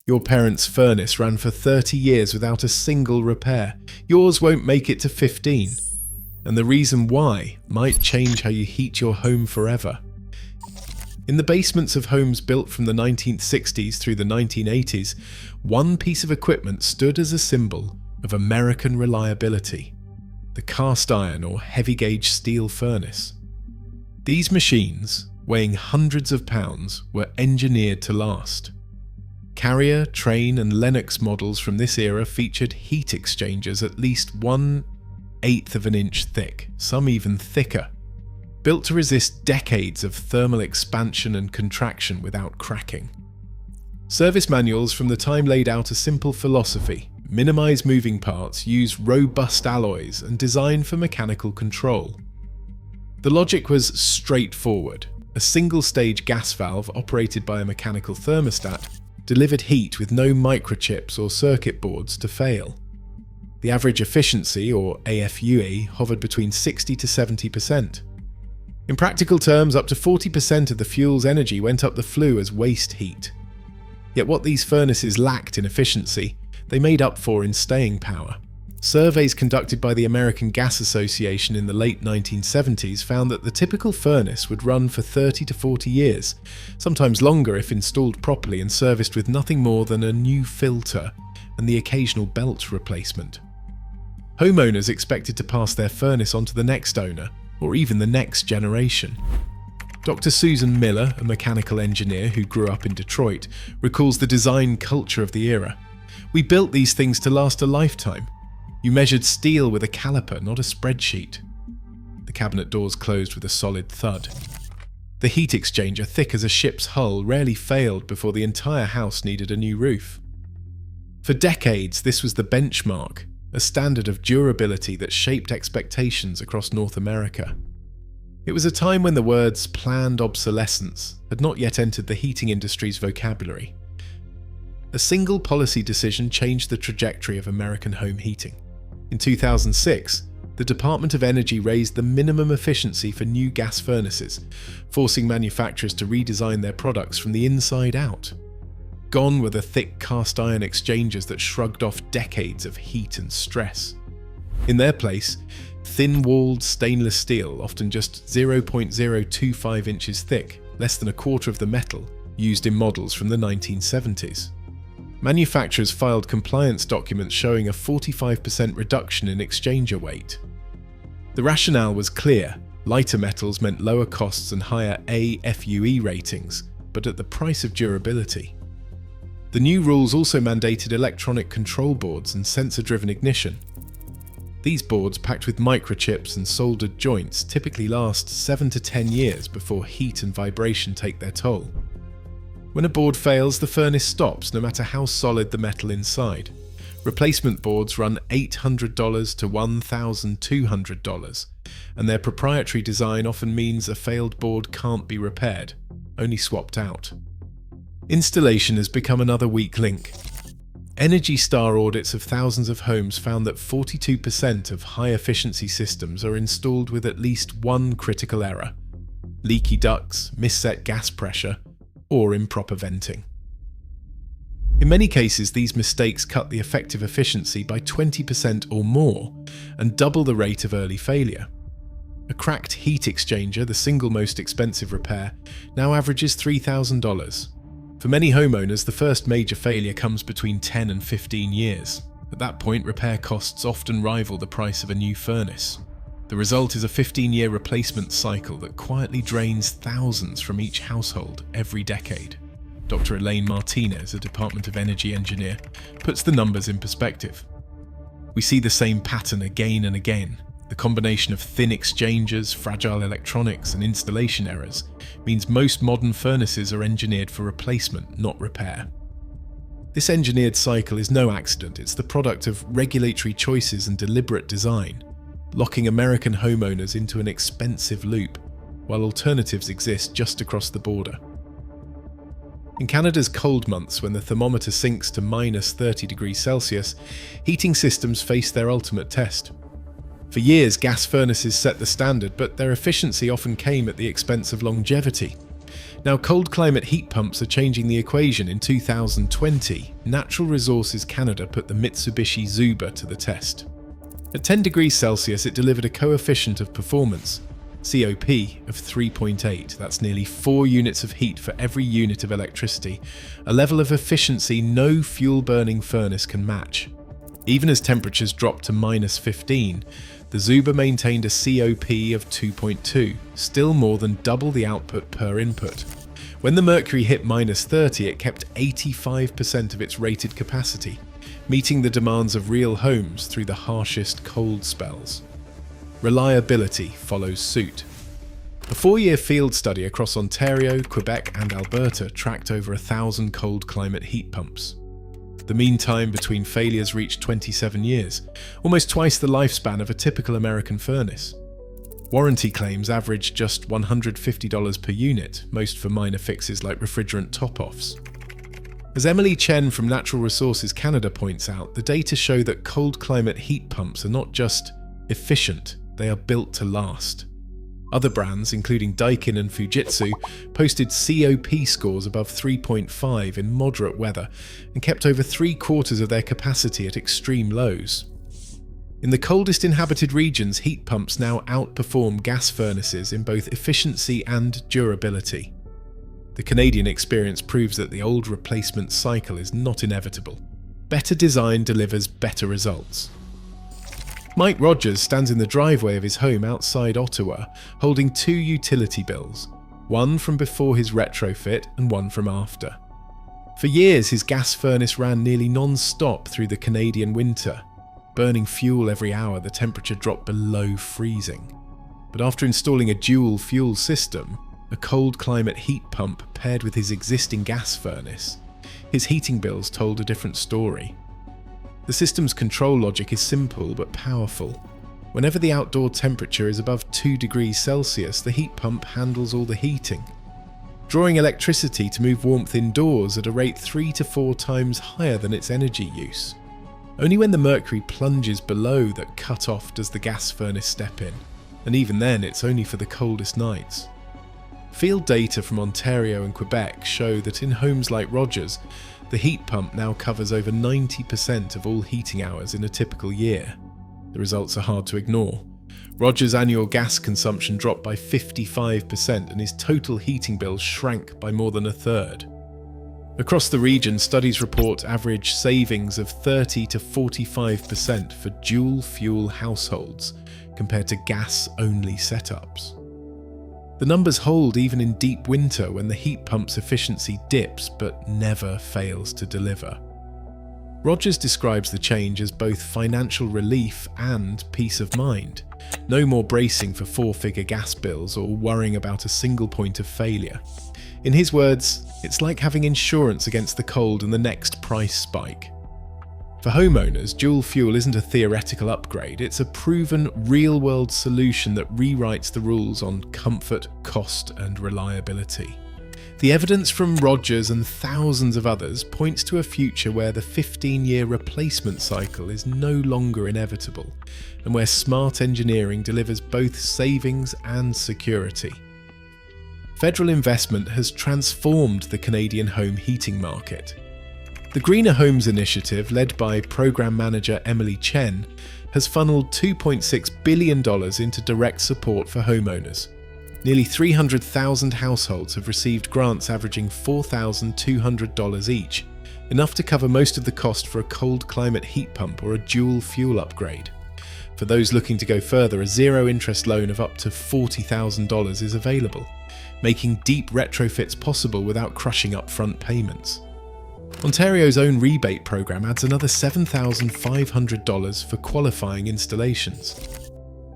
Your parents' furnace ran for 30 years without a single repair. Yours won't make it to 15. And the reason why might change how you heat your home forever. In the basements of homes built from the 1960s through the 1980s, one piece of equipment stood as a symbol of American reliability: the cast iron or heavy gauge steel furnace. These machines, weighing hundreds of pounds, were engineered to last. Carrier, Train and Lennox models from this era featured heat exchangers at least 1/8 of an inch thick, some even thicker, built to resist decades of thermal expansion and contraction without cracking. Service manuals from the time laid out a simple philosophy: minimize moving parts, use robust alloys, and design for mechanical control. The logic was straightforward. A single-stage gas valve operated by a mechanical thermostat delivered heat with no microchips or circuit boards to fail. The average efficiency, or AFUE, hovered between 60 to 70%. In practical terms, up to 40% of the fuel's energy went up the flue as waste heat. Yet what these furnaces lacked in efficiency, they made up for in staying power. Surveys conducted by the American Gas Association in the late 1970s found that the typical furnace would run for 30 to 40 years, sometimes longer if installed properly and serviced with nothing more than a new filter and the occasional belt replacement. Homeowners expected to pass their furnace on to the next owner, or even the next generation. Dr. Susan Miller, a mechanical engineer who grew up in Detroit, recalls the design culture of the era. "We built these things to last a lifetime. You measured steel with a caliper, not a spreadsheet." The cabinet doors closed with a solid thud. The heat exchanger, thick as a ship's hull, rarely failed before the entire house needed a new roof. For decades, this was the benchmark, a standard of durability that shaped expectations across North America. It was a time when the words planned obsolescence had not yet entered the heating industry's vocabulary. A single policy decision changed the trajectory of American home heating. In 2006, the Department of Energy raised the minimum efficiency for new gas furnaces, forcing manufacturers to redesign their products from the inside out. Gone were the thick cast iron exchangers that shrugged off decades of heat and stress. In their place, thin-walled stainless steel, often just 0.025 inches thick, less than a quarter of the metal, used in models from the 1970s. Manufacturers filed compliance documents showing a 45% reduction in exchanger weight. The rationale was clear: lighter metals meant lower costs and higher AFUE ratings, but at the price of durability. The new rules also mandated electronic control boards and sensor-driven ignition. These boards, packed with microchips and soldered joints, typically last 7 to 10 years before heat and vibration take their toll. When a board fails, the furnace stops, no matter how solid the metal inside. Replacement boards run $800 to $1,200, and their proprietary design often means a failed board can't be repaired, only swapped out. Installation has become another weak link. Energy Star audits of thousands of homes found that 42% of high-efficiency systems are installed with at least one critical error: leaky ducts, misset gas pressure, or improper venting. In many cases, these mistakes cut the effective efficiency by 20% or more and double the rate of early failure. A cracked heat exchanger, the single most expensive repair, now averages $3,000. For many homeowners, the first major failure comes between 10 and 15 years. At that point, repair costs often rival the price of a new furnace. The result is a 15-year replacement cycle that quietly drains thousands from each household every decade. Dr. Elaine Martinez, a Department of Energy engineer, puts the numbers in perspective. We see the same pattern again and again. The combination of thin exchangers, fragile electronics, and installation errors means most modern furnaces are engineered for replacement, not repair. This engineered cycle is no accident. It's the product of regulatory choices and deliberate design, locking American homeowners into an expensive loop, while alternatives exist just across the border. In Canada's cold months, when the thermometer sinks to minus 30 degrees Celsius, heating systems face their ultimate test. For years, gas furnaces set the standard, but their efficiency often came at the expense of longevity. Now, cold climate heat pumps are changing the equation. In 2020, Natural Resources Canada put the Mitsubishi Zuba to the test. At 10 degrees Celsius, it delivered a coefficient of performance, COP, of 3.8. That's nearly 4 units of heat for every unit of electricity, a level of efficiency no fuel-burning furnace can match. Even as temperatures dropped to -15, the Zuba maintained a COP of 2.2, still more than double the output per input. When the mercury hit -30, it kept 85% of its rated capacity, meeting the demands of real homes through the harshest cold spells. Reliability follows suit. A 4-year field study across Ontario, Quebec and Alberta tracked over 1,000 cold climate heat pumps. The mean time between failures reached 27 years, almost twice the lifespan of a typical American furnace. Warranty claims averaged just $150 per unit, most for minor fixes like refrigerant top-offs. As Emily Chen from Natural Resources Canada points out, the data show that cold climate heat pumps are not just efficient, they are built to last. Other brands, including Daikin and Fujitsu, posted COP scores above 3.5 in moderate weather and kept over 3/4 of their capacity at extreme lows. In the coldest inhabited regions, heat pumps now outperform gas furnaces in both efficiency and durability. The Canadian experience proves that the old replacement cycle is not inevitable. Better design delivers better results. Mike Rogers stands in the driveway of his home outside Ottawa, holding 2 utility bills, one from before his retrofit and one from after. For years, his gas furnace ran nearly non-stop through the Canadian winter. Burning fuel every hour, the temperature dropped below freezing. But after installing a dual fuel system, a cold climate heat pump paired with his existing gas furnace, his heating bills told a different story. The system's control logic is simple but powerful. Whenever the outdoor temperature is above 2 degrees Celsius, the heat pump handles all the heating, drawing electricity to move warmth indoors at a rate 3 to 4 times higher than its energy use. Only when the mercury plunges below that cut-off does the gas furnace step in, and even then it's only for the coldest nights. Field data from Ontario and Quebec show that in homes like Rogers, the heat pump now covers over 90% of all heating hours in a typical year. The results are hard to ignore. Rogers' annual gas consumption dropped by 55% and his total heating bill shrank by more than a third. Across the region, studies report average savings of 30 to 45% for dual-fuel households compared to gas-only setups. The numbers hold even in deep winter when the heat pump's efficiency dips but never fails to deliver. Rogers describes the change as both financial relief and peace of mind. No more bracing for 4-figure gas bills or worrying about a single point of failure. In his words, it's like having insurance against the cold and the next price spike. For homeowners, dual fuel isn't a theoretical upgrade, it's a proven, real-world solution that rewrites the rules on comfort, cost and reliability. The evidence from Rogers and thousands of others points to a future where the 15-year replacement cycle is no longer inevitable, and where smart engineering delivers both savings and security. Federal investment has transformed the Canadian home heating market. The Greener Homes Initiative, led by Program Manager Emily Chen, has funneled $2.6 billion into direct support for homeowners. Nearly 300,000 households have received grants averaging $4,200 each, enough to cover most of the cost for a cold climate heat pump or a dual fuel upgrade. For those looking to go further, a zero-interest loan of up to $40,000 is available, making deep retrofits possible without crushing upfront payments. Ontario's own rebate program adds another $7,500 for qualifying installations.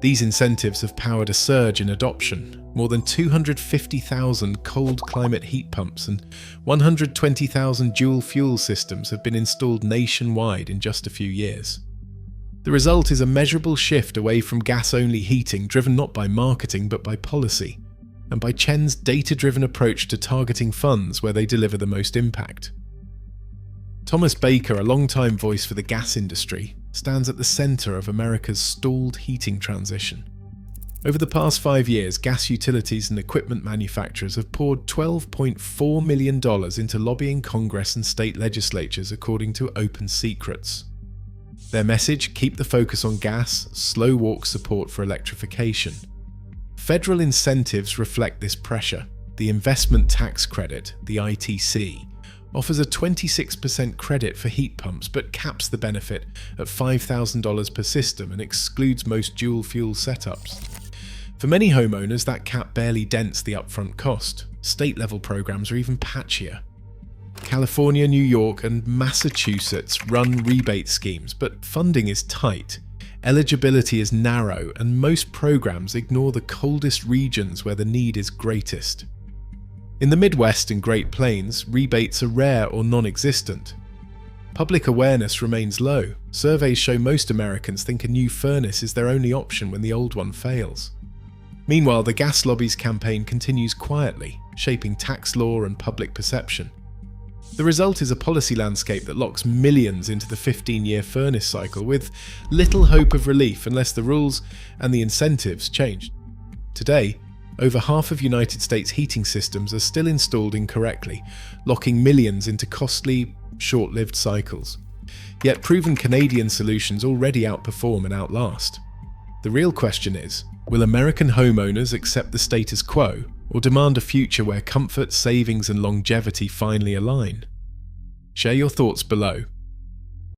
These incentives have powered a surge in adoption. More than 250,000 cold climate heat pumps and 120,000 dual fuel systems have been installed nationwide in just a few years. The result is a measurable shift away from gas-only heating, driven not by marketing but by policy, and by Chen's data-driven approach to targeting funds where they deliver the most impact. Thomas Baker, a long-time voice for the gas industry, stands at the centre of America's stalled heating transition. Over the past 5 years, gas utilities and equipment manufacturers have poured $12.4 million into lobbying Congress and state legislatures, according to Open Secrets. Their message: keep the focus on gas, slow walk support for electrification. Federal incentives reflect this pressure. The Investment Tax Credit, the ITC, offers a 26% credit for heat pumps but caps the benefit at $5,000 per system and excludes most dual-fuel setups. For many homeowners, that cap barely dents the upfront cost. State-level programs are even patchier. California, New York, and Massachusetts run rebate schemes, but funding is tight. Eligibility is narrow, and most programs ignore the coldest regions where the need is greatest. In the Midwest and Great Plains, rebates are rare or non-existent. Public awareness remains low. Surveys show most Americans think a new furnace is their only option when the old one fails. Meanwhile, the gas lobby's campaign continues quietly, shaping tax law and public perception. The result is a policy landscape that locks millions into the 15-year furnace cycle, with little hope of relief unless the rules and the incentives change. Today, over half of United States heating systems are still installed incorrectly, locking millions into costly, short-lived cycles. Yet proven Canadian solutions already outperform and outlast. The real question is, will American homeowners accept the status quo or demand a future where comfort, savings, and longevity finally align? Share your thoughts below.